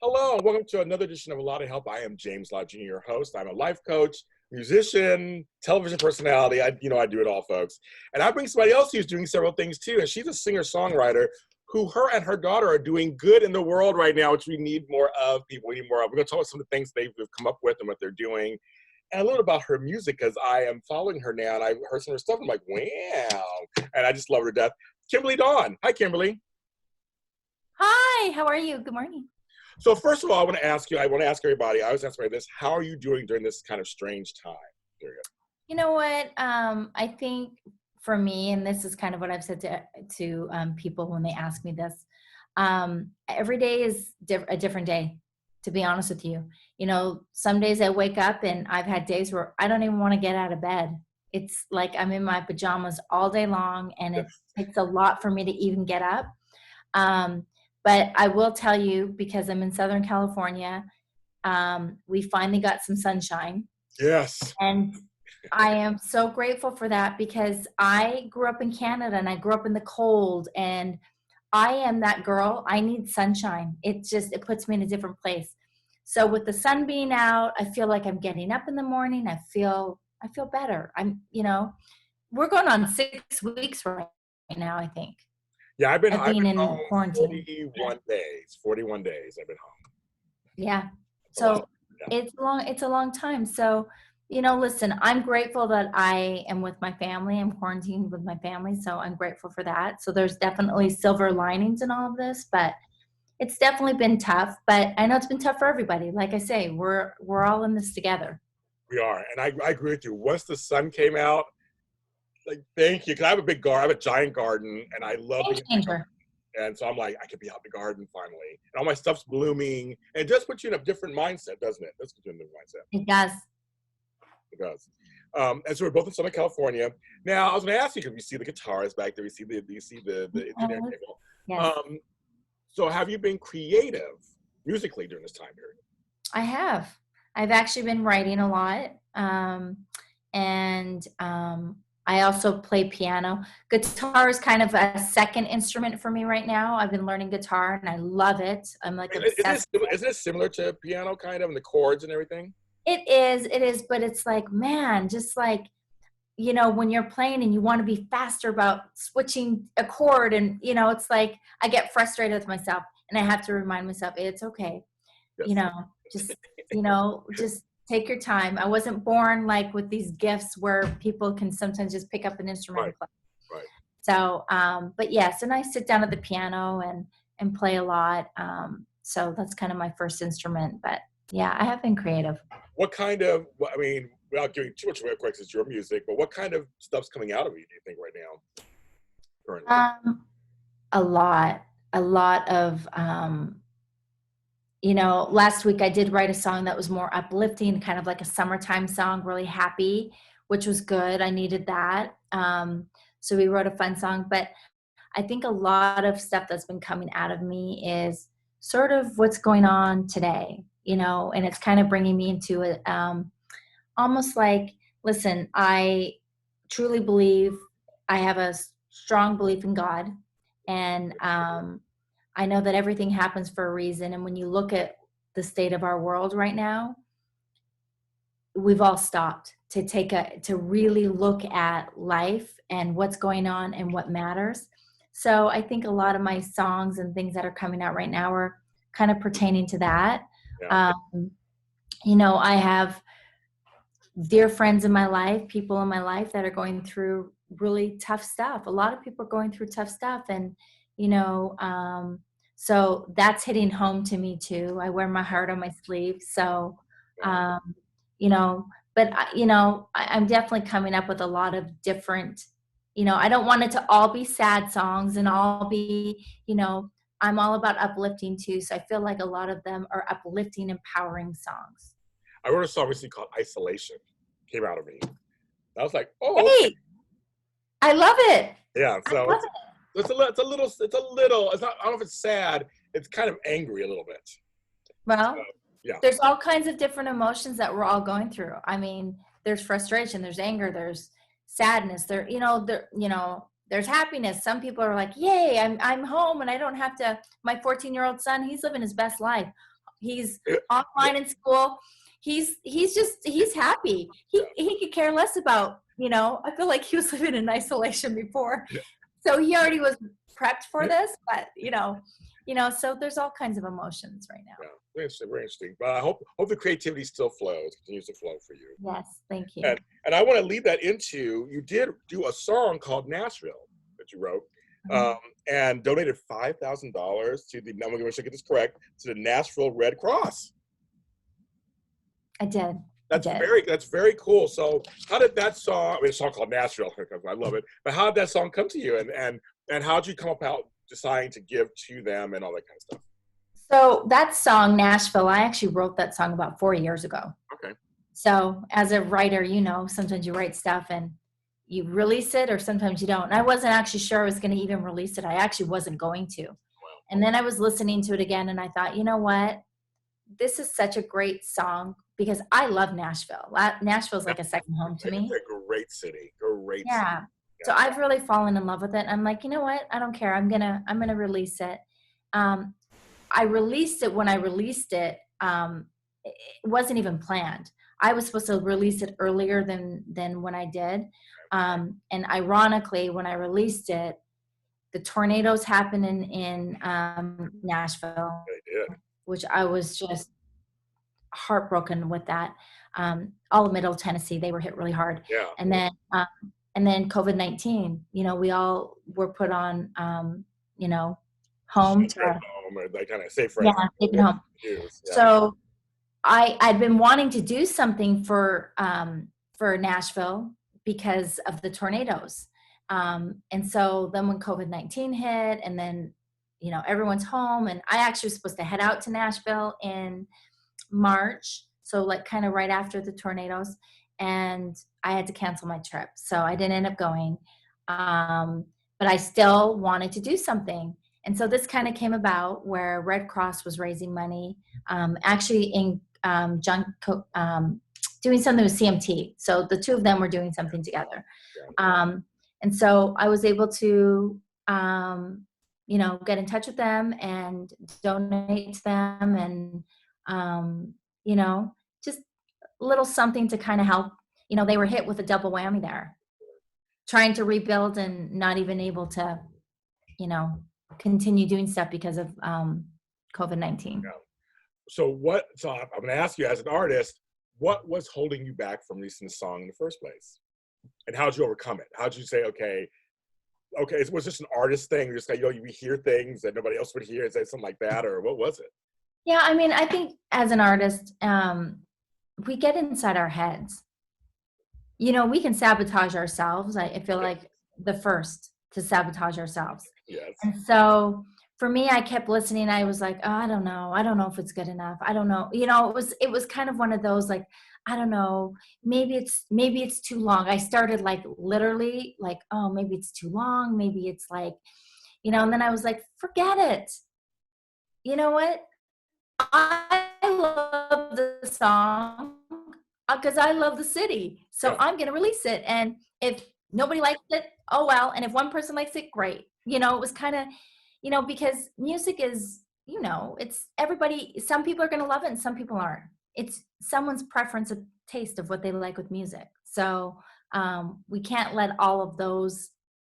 Hello, and welcome to another edition of A Lot of Help. I am James Lott Jr., your host. I'm a life coach, musician, television personality. I do it all, folks. And I bring somebody else who's doing several things too. And she's a singer-songwriter who her and her daughter are doing good in the world right now, which we need more of. People, we need more of. We're going to talk about some of the things they've come up with and what they're doing. And a little about her music, because I am following her now, and I heard some of her stuff. I'm like, wow. And I just love her to death. Kimberly Dawn. Hi, Kimberly. Hi, how are you? Good morning. So first of all, I want to ask everybody, I always ask everybody this, how are you doing during this kind of strange time period? You know what? I think for me, and this is kind of what I've said to people when they ask me this, every day is a different day, to be honest with you. You know, some days I wake up and I've had days where I don't even want to get out of bed. It's like I'm in my pajamas all day long, and it takes a lot for me to even get up. But I will tell you, because I'm in Southern California, we finally got some sunshine. Yes. And I am so grateful for that, because I grew up in Canada and I grew up in the cold, and I am that girl. I need sunshine. It puts me in a different place. So with the sun being out, I feel like I'm getting up in the morning. I feel better. We're going on 6 weeks right now, I think. Yeah, I've been in home quarantine. 41 days I've been home. Yeah. So it's a long time. So, listen, I'm grateful that I am with my family. I'm quarantined with my family. So I'm grateful for that. So there's definitely silver linings in all of this, but it's definitely been tough. But I know it's been tough for everybody. Like I say, we're all in this together. We are. And I agree with you. Once the sun came out, like, thank you. Because I have a giant garden, and I love being in the garden. And so I'm like, I could be out in the garden finally. And all my stuff's blooming. And it does put you in a different mindset, doesn't it? It does put you in a different mindset. It does. It does. And so we're both in Southern California. Now, I was going to ask you, because we see the guitars back there. You see the engineering table. Yes. So have you been creative musically during this time period? I have. I've actually been writing a lot. I also play piano. Guitar is kind of a second instrument for me right now. I've been learning guitar, and I love it. I'm like obsessed. Isn't it similar to piano, kind of, and the chords and everything? It is, but it's like, man, just like, when you're playing and you want to be faster about switching a chord, and, it's like I get frustrated with myself, and I have to remind myself, hey, it's okay. Yes. Just take your time. I wasn't born like with these gifts where people can sometimes just pick up an instrument and play. Right. So, but yes, and I sit down at the piano and play a lot. So that's kind of my first instrument. But yeah, I have been creative. What kind of, without giving too much away, of course, it's your music, but what kind of stuff's coming out of you, do you think, right now? Currently? A lot of, last week I did write a song that was more uplifting, kind of like a summertime song, really happy, which was good. I needed that. So we wrote a fun song, but I think a lot of stuff that's been coming out of me is sort of what's going on today, and it's kind of bringing me into it. Almost like, listen, I truly believe, I have a strong belief in God, and I know that everything happens for a reason. And when you look at the state of our world right now, we've all stopped to really look at life and what's going on and what matters. So I think a lot of my songs and things that are coming out right now are kind of pertaining to that. Yeah. I have dear friends in my life, people in my life that are going through really tough stuff. A lot of people are going through tough stuff, and, so that's hitting home to me too. I wear my heart on my sleeve. So, but I'm definitely coming up with a lot of different, I don't want it to all be sad songs and all be, I'm all about uplifting too. So I feel like a lot of them are uplifting, empowering songs. I wrote a song recently called Isolation. Came out of me. I was like, oh, hey, okay. I love it. Yeah. So it's a little, it's not, I don't know if it's sad. It's kind of angry a little bit. Well, yeah. There's all kinds of different emotions that we're all going through. I mean, there's frustration, there's anger, there's sadness, there's happiness. Some people are like, yay, I'm home and I don't have to, my 14-year-old son, he's living his best life. He's online in school. He's happy. He could care less about, I feel like he was living in isolation before. So he already was prepped for this, but so there's all kinds of emotions right now. Yeah, very interesting. But I hope the creativity still continues to flow for you. Yes, thank you. And I want to lead that into, you did do a song called Nashville that you wrote, and donated $5,000 to the, I'm going to make sure I get this correct, to the Nashville Red Cross. I did. That's very cool. So how did that song, a song called Nashville, I love it, but how did that song come to you, and how did you come about deciding to give to them and all that kind of stuff? So that song, Nashville, I actually wrote that song about 4 years ago. Okay. So as a writer, sometimes you write stuff and you release it, or sometimes you don't. And I wasn't actually sure I was going to even release it. I actually wasn't going to. Wow. And then I was listening to it again, and I thought, you know what? This is such a great song, because I love Nashville. Nashville's like a second home to me. It's a great city. Great city. Yeah. So I've really fallen in love with it. I'm like, you know what? I don't care. I'm gonna release it. I released it when I released it. It wasn't even planned. I was supposed to release it earlier than when I did. And ironically, when I released it, the tornadoes happened in Nashville, which I was just heartbroken with that. All of Middle Tennessee, they were hit really hard. Yeah. And then COVID-19, we all were put on, home to home, or like kind of safe home. Yeah. So I'd been wanting to do something for Nashville because of the tornadoes. And so then when COVID-19 hit, and then, everyone's home, and I actually was supposed to head out to Nashville in March. So like kind of right after the tornadoes, and I had to cancel my trip. So I didn't end up going. But I still wanted to do something. And so this kind of came about where Red Cross was raising money, actually in doing something with CMT. So the two of them were doing something together. And so I was able to, get in touch with them and donate to them, and, just a little something to kind of help. They were hit with a double whammy there, trying to rebuild and not even able to, continue doing stuff because of COVID-19. Yeah. So I'm going to ask you, as an artist, what was holding you back from releasing the song in the first place? And how did you overcome it? How did you say, okay, was this an artist thing? Just like, you hear things that nobody else would hear and say something like that, or what was it? Yeah, I mean, I think as an artist, we get inside our heads. We can sabotage ourselves. I feel like the first to sabotage ourselves. Yes. And so for me, I kept listening. I was like, oh, I don't know if it's good enough. I don't know. It was kind of one of those, like, I don't know, maybe it's too long. I started like literally like, oh, maybe it's too long. Maybe it's like, and then I was like, forget it. You know what? I love the song because I love the city. So I'm going to release it. And if nobody likes it, oh, well. And if one person likes it, great. It was kind of, because music is, it's everybody. Some people are going to love it and some people aren't. It's someone's preference of taste of what they like with music. So we can't let all of those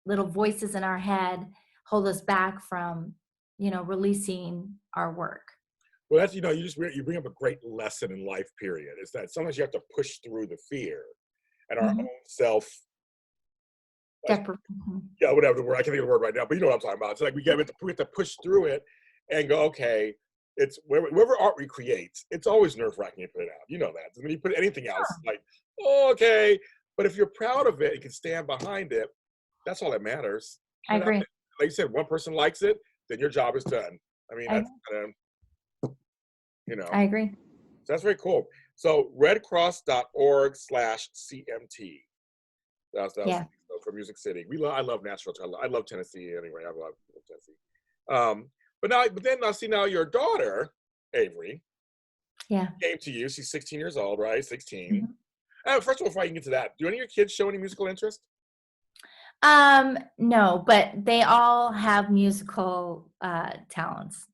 little voices in our head hold us back from, releasing our work. Well, that's, you bring up a great lesson in life, period, is that sometimes you have to push through the fear and our own self. Yeah, whatever the word, I can't think of the word right now, but you know what I'm talking about. It's like we have to push through it and go, okay, it's wherever art recreates, it's always nerve-wracking to put it out. You know that. When you put anything else, like, oh, okay. But if you're proud of it and can stand behind it, that's all that matters. I agree. Like you said, one person likes it, then your job is done. I mean, that's I agree. So that's very cool. So redcross.org/CMT. That's for Music City. I love Nashville. I love Tennessee anyway. I love Tennessee. But then I see now your daughter, Avery, came to you. She's 16 years old, right? 16. First of all, before I can get to that, do any of your kids show any musical interest? No, but they all have musical talents.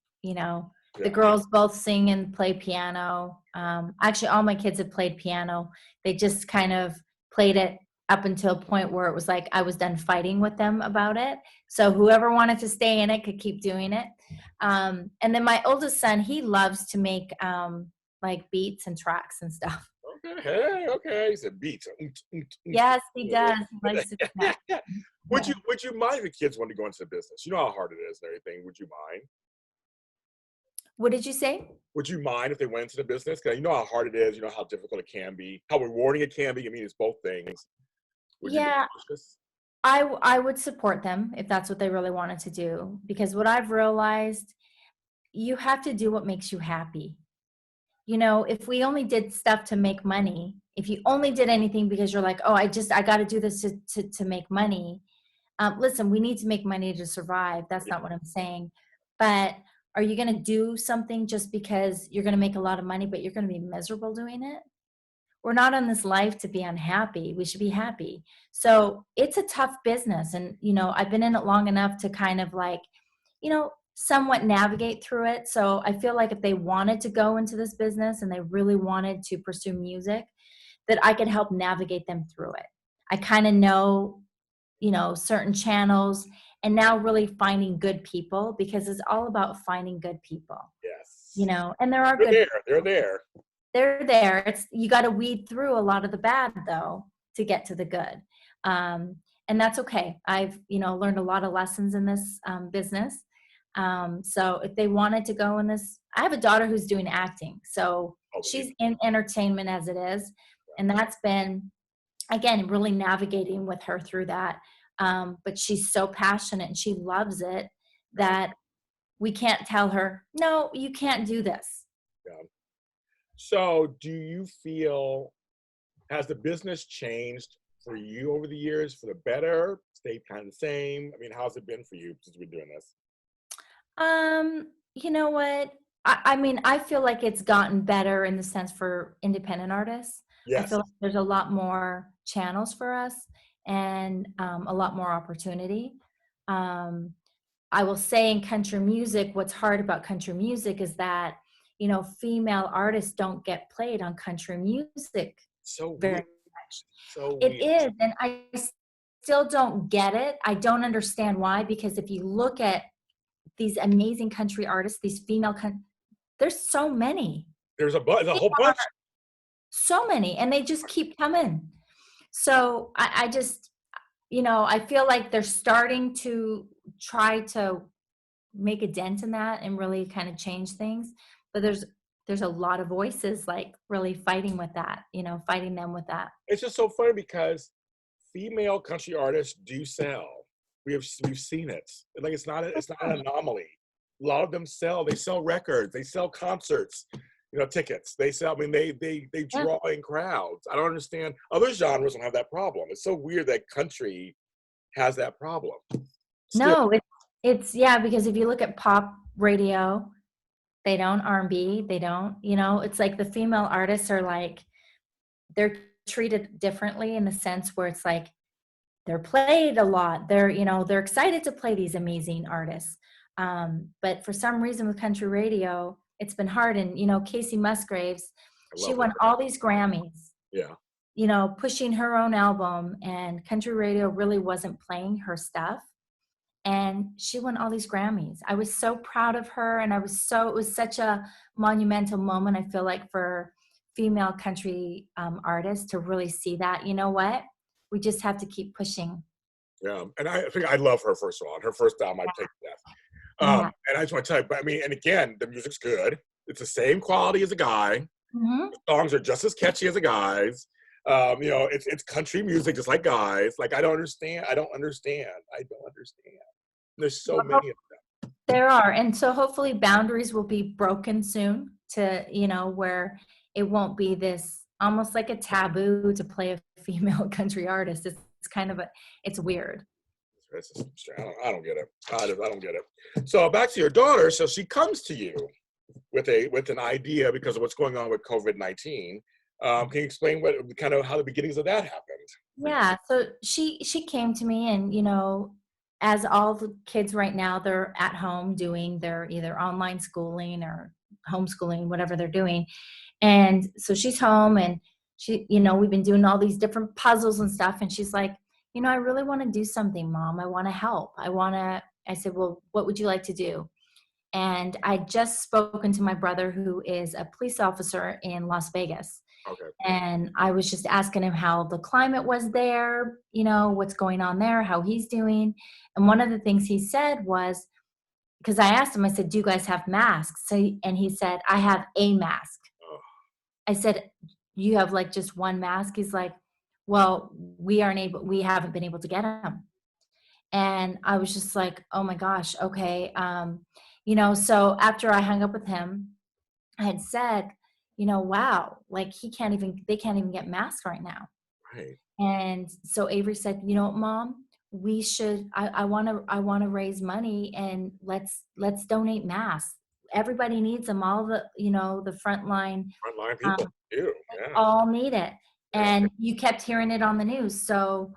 The Yeah. girls both sing and play piano. Actually, all my kids have played piano. They just kind of played it up until a point where it was like I was done fighting with them about it. So whoever wanted to stay in it could keep doing it. And then my oldest son, he loves to make like beats and tracks and stuff. Okay. Hey, okay. He said beats. Yes, he does. He likes to connect. Would Yeah. you mind if your kids wanted to go into the business? You know how hard it is and everything. Would you mind? What did you say? Would you mind if they went into the business? Because you know how hard it is. You know how difficult it can be. How rewarding it can be. I mean, it's both things. Would you be Yeah, cautious? I would support them if that's what they really wanted to do. Because what I've realized, you have to do what makes you happy. You know, if we only did stuff to make money, if you only did anything because you're like, oh, I got to do this to make money. Listen, we need to make money to survive. That's not what I'm saying. But are you going to do something just because you're going to make a lot of money, but you're going to be miserable doing it? We're not on this life to be unhappy. We should be happy. So it's a tough business. And, you know, I've been in it long enough to kind of like, you know, somewhat navigate through it. So I feel like if they wanted to go into this business and they really wanted to pursue music, that I could help navigate them through it. I kind of know, you know, certain channels, and now really finding good people, because it's all about finding good people, you Yes. know, and there are They're good there. people. They're there. They're there. It's, you got to weed through a lot of the bad though to get to the good. And that's okay. I've, you know, learned a lot of lessons in this business. So if they wanted to go in this, I have a daughter who's doing acting. So Oh, she's in entertainment as it is. And that's been, again, really navigating with her through that. But she's so passionate and she loves it yeah, that we can't tell her, no, you can't do this. yeah. So, do you feel has the business changed for you over the years for the better? Stayed kind of the same? I mean, how's it been for you since we've been doing this? You know what? I mean, I feel like it's gotten better in the sense for independent artists. I Yes. feel like there's a lot more channels for us and a lot more opportunity. Um, I will say in country music, what's hard about country music is that, you know, female artists don't get played on country music So very weird. much. So It weird. is, and I still don't get it. I don't understand why, because if you look at these amazing country artists, these female, there's so many, There's a whole bunch. so many, and they just keep coming. So I just, you know, I feel like they're starting to try to make a dent in that and really kind of change things. But there's a lot of voices like really fighting with that, you know, fighting them with that. It's just so funny because female country artists do sell. We've seen it. Like it's not an anomaly. A lot of them sell. They sell records. They sell concerts. You know, tickets. They sell. I mean, they Yeah. draw in crowds. I don't understand. Other genres don't have that problem. It's so weird that country has that problem. Still, No, it's yeah, because if you look at pop radio, they don't. R&B, they don't. You know, it's like the female artists are like, they're treated differently in the sense where it's like they're played a lot. They're, you know, they're excited to play these amazing artists. But for some reason with country radio, it's been hard. And, you know, Casey Musgraves, I she love her. won all these Grammys, Yeah. you know, pushing her own album, and country radio really wasn't playing her stuff. And she won all these Grammys. I was so proud of her. And it was such a monumental moment, I feel like, for female country artists to really see that, you know what? We just have to keep pushing. Yeah. And I think I love her first of all. Her first album, I take death. Yeah. And I just want to tell you, but I mean, and again, the music's good. It's the same quality as a guy. Hmm. The songs are just as catchy as a guy's. You know, it's country music just like guys. Like I don't understand. I don't understand. I don't understand. There's so many of them. There are. And so hopefully boundaries will be broken soon to, you know, where it won't be this almost like a taboo to play a female country artist. It's kind of it's weird. I don't get it. I don't get it. So back to your daughter. So she comes to you with an idea because of what's going on with COVID-19. Can you explain what kind of how the beginnings of that happened? Yeah. So she came to me and, you know, as all the kids right now, they're at home doing their either online schooling or homeschooling, whatever they're doing. And so she's home and we've been doing all these different puzzles and stuff. And she's like, I really want to do something, Mom. I want to help. I said, well, what would you like to do? And I just spoken to my brother, who is a police officer in Las Vegas. Okay. And I was just asking him how the climate was there, what's going on there, how he's doing. And one of the things he said was, because I asked him, I said, do you guys have masks? And he said, I have a mask. Oh, I said, you have like just one mask? He's like, well, we haven't been able to get them. And I was just like, oh my gosh, okay. So after I hung up with him, I had said, wow, like they can't even get masks right now. right. And so Avery said, Mom, we should, I want to raise money, and let's donate masks. Everybody needs them. All the frontline, Frontline people do. Yeah. all need it. Yeah. And you kept hearing it on the news. So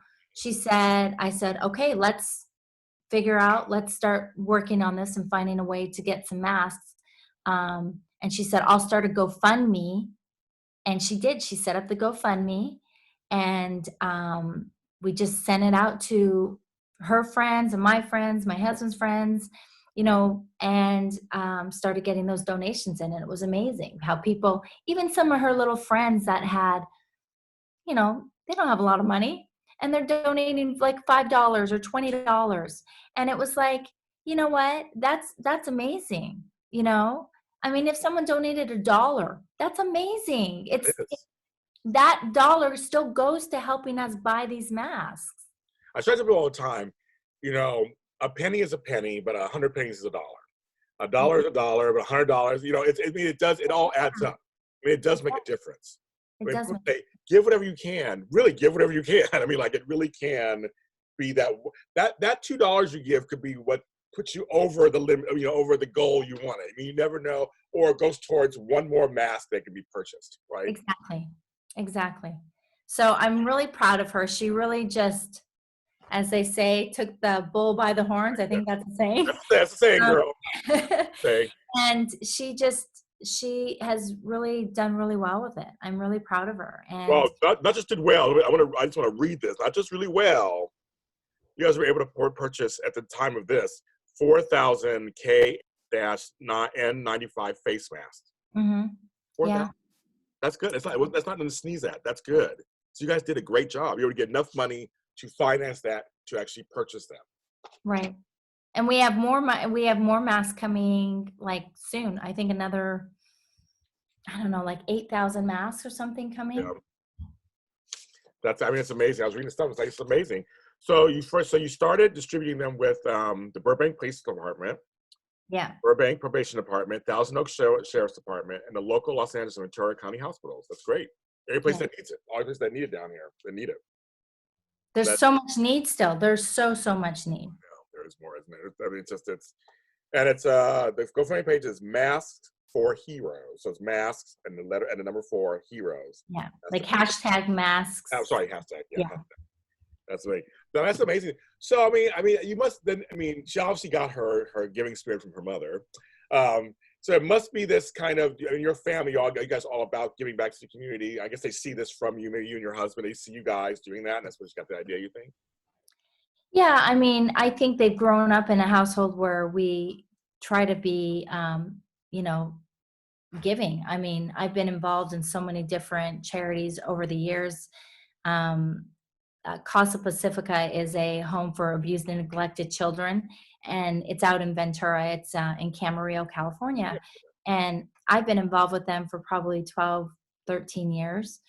I said, okay, let's start working on this and finding a way to get some masks. And she said, I'll start a GoFundMe. And she did. She set up the GoFundMe, and we just sent it out to her friends and my friends, my husband's friends, and started getting those donations in. And it was amazing how people, even some of her little friends that had, they don't have a lot of money, and they're donating like $5 or $20. And it was like, you know what? That's amazing. I mean, if someone donated $1, that's amazing. It is. That dollar still goes to helping us buy these masks. I try to people all the time, a penny is a penny, but 100 pennies is a dollar. A dollar is a dollar, but $100, it all adds up. I mean, it does make a difference. It does. Give whatever you can. Really, give whatever you can. I mean, like, it really can be that $2 you give could be what puts you over the limit, over the goal you wanted. I mean, you never know, or it goes towards one more mask that can be purchased, right? Exactly. So I'm really proud of her. She really just, as they say, took the bull by the horns. I think that's the saying. That's the saying, girl. And she has really done really well with it. I'm really proud of her. And well, not just did well. I just want to read this. Not just really well. You guys were able to purchase at the time of this 4,000 K-N95 face masks. Mm-hmm. 4,000. Yeah. That's good. That's not nothing to sneeze at. That's good. So you guys did a great job. You were able to get enough money to finance that to actually purchase them. Right. And we have more masks coming like soon. I think another, like 8,000 masks or something coming. Yeah. It's amazing. I was reading the stuff. It's like, it's amazing. So you started distributing them with the Burbank Police Department. Yeah. Burbank Probation Department, Thousand Oaks Sheriff's Department, and the local Los Angeles and Ventura County hospitals. That's great. Every place that needs it. All the places that need it down here, they need it. There's so much need still. There's so much need. Yeah, there is more, isn't it? I mean, it's the GoFundMe page is Masks for Heroes. So it's masks and the letter and the number 4 heroes. Yeah, like hashtag masks. Oh, sorry, hashtag. Yeah. Hashtag. That's amazing. No, that's amazing. So I mean, you must then. I mean, she obviously got her giving spirit from her mother. So it must be this kind of, your family, you guys all about giving back to the community. I guess they see this from you, maybe you and your husband, they see you guys doing that, and that's what you got the idea, you think? Yeah, I mean, I think they've grown up in a household where we try to be, giving. I mean, I've been involved in so many different charities over the years. Casa Pacifica is a home for abused and neglected children, and it's out in Ventura. It's in Camarillo, California. And I've been involved with them for probably 12, 13 years.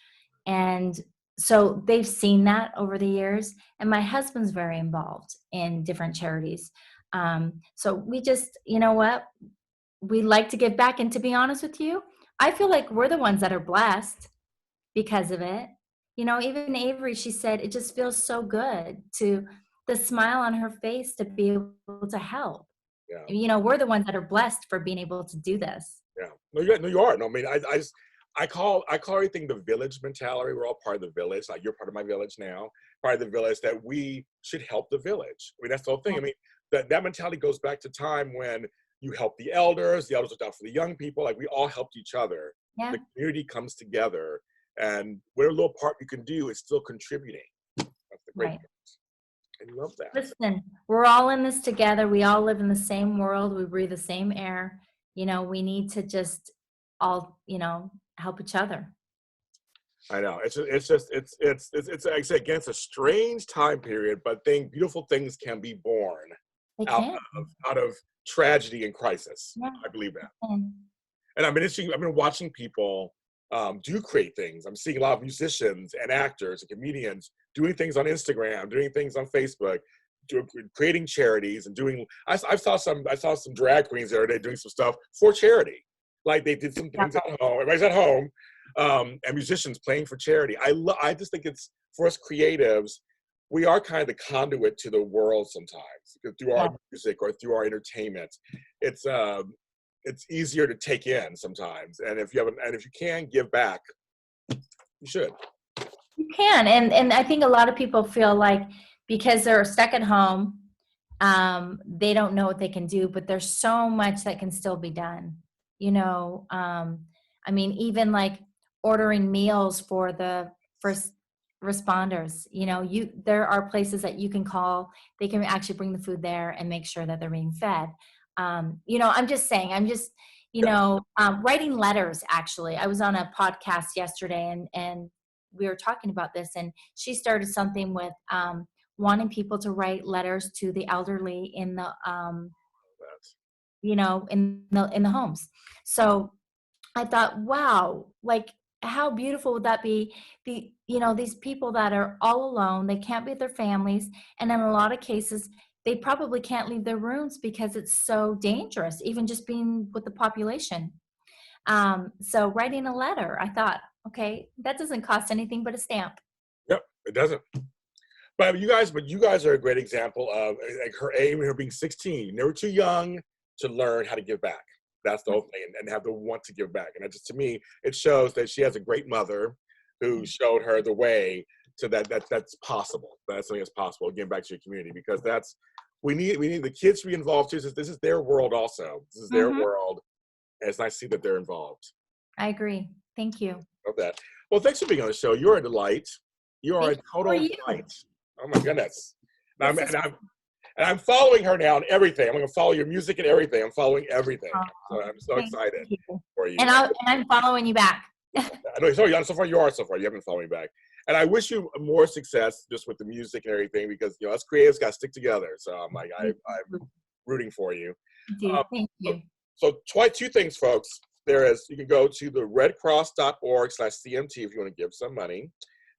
And so they've seen that over the years. And my husband's very involved in different charities. So we just, we like to give back. And to be honest with you, I feel like we're the ones that are blessed because of it. Even Avery, she said, it just feels so good to the smile on her face to be able to help. Yeah. We're the ones that are blessed for being able to do this. Yeah. No, you are. No, I mean, I call everything the village mentality. We're all part of the village. Like you're part of my village now, part of the village, that we should help the village. I mean, that's the whole thing. I mean, that mentality goes back to time when you help the elders looked out for the young people. Like we all helped each other. Yeah. The community comes together, and whatever little part you can do is still contributing. That's the great Right. part. I love that. Listen, we're all in this together. We all live in the same world. We breathe the same air. You know, we need to just all, you know, help each other. I know. It's like I say again, it's a strange time period, but beautiful things can be born They out can. of tragedy and crisis. Yeah. I believe that. And And I've been watching people do create things. I'm seeing a lot of musicians and actors and comedians doing things on Instagram, doing things on Facebook, creating charities and doing. I saw some drag queens the other day doing some stuff for charity. Like they did some things at home. Everybody's at home, and musicians playing for charity. I just think it's, for us creatives, we are kind of the conduit to the world sometimes, because through our music or through our entertainment. It's easier to take in sometimes, and if you can give back, you should. you can. And I think a lot of people feel like because they're stuck at home, they don't know what they can do, but there's so much that can still be done. You know, I mean, even like ordering meals for the first responders, you know, there are places that you can call, they can actually bring the food there and make sure that they're being fed. You know, I'm just you know, writing letters. Actually, I was on a podcast yesterday and we were talking about this, and she started something with wanting people to write letters to the elderly in the you know, in the homes. So I thought, wow, like how beautiful would that be? You know, these people that are all alone, they can't be with their families, and in a lot of cases, they probably can't leave their rooms because it's so dangerous, even just being with the population. So writing a letter, I thought, okay, that doesn't cost anything but a stamp. Yep, it doesn't. But you guys are a great example of like her being 16. They were too young to learn how to give back. That's the whole thing, and have the want to give back. And that just, to me, it shows that she has a great mother who showed her the way to that's possible. That's something that's possible. Again, back to your community, because we need the kids to be involved too. This is their world also. This is their world, and it's nice to see that they're involved. I agree. Thank you. Love that. Well, thanks for being on the show. You're a delight. You are a total delight. Oh my goodness. And I'm following her now on everything. I'm going to follow your music and everything. I'm following everything. So I'm so excited for you. And I'm following you back. I know. So far you are. So far you haven't followed me back. And I wish you more success just with the music and everything, because, you know, us creatives got to stick together. So I'm like, I'm rooting for you. Thank you. So two things, folks. You can go to the redcross.org/CMT if you want to give some money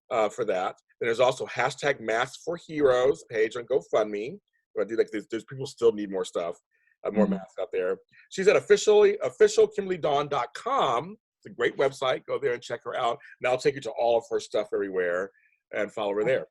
for that. Then there's also #Masks4Heroes page on GoFundMe. I do like this. There's people still need more stuff, more masks out there. She's at officialkimberlydawn.com. It's a great website. Go there and check her out. And I'll take you to all of her stuff everywhere and follow her there.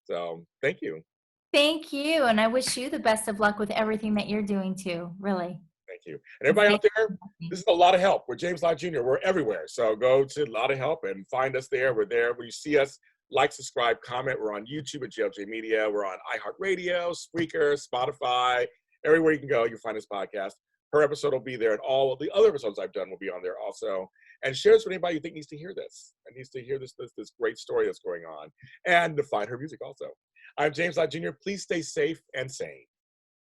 So thank you. Thank you. And I wish you the best of luck with everything that you're doing too, really. Thank you. And everybody out there, this is a lot of help. We're James Lott Jr. We're everywhere. So go to a lot of help and find us there. We're there. When you see us, like, subscribe, comment. We're on YouTube at JLJ Media. We're on iHeartRadio, Spreaker, Spotify. Everywhere you can go, you can find this podcast. Her episode will be there, and all of the other episodes I've done will be on there also. And share this with anybody you think needs to hear this and needs to hear this great story that's going on, and to find her music also. I'm James Lott Jr. Please stay safe and sane.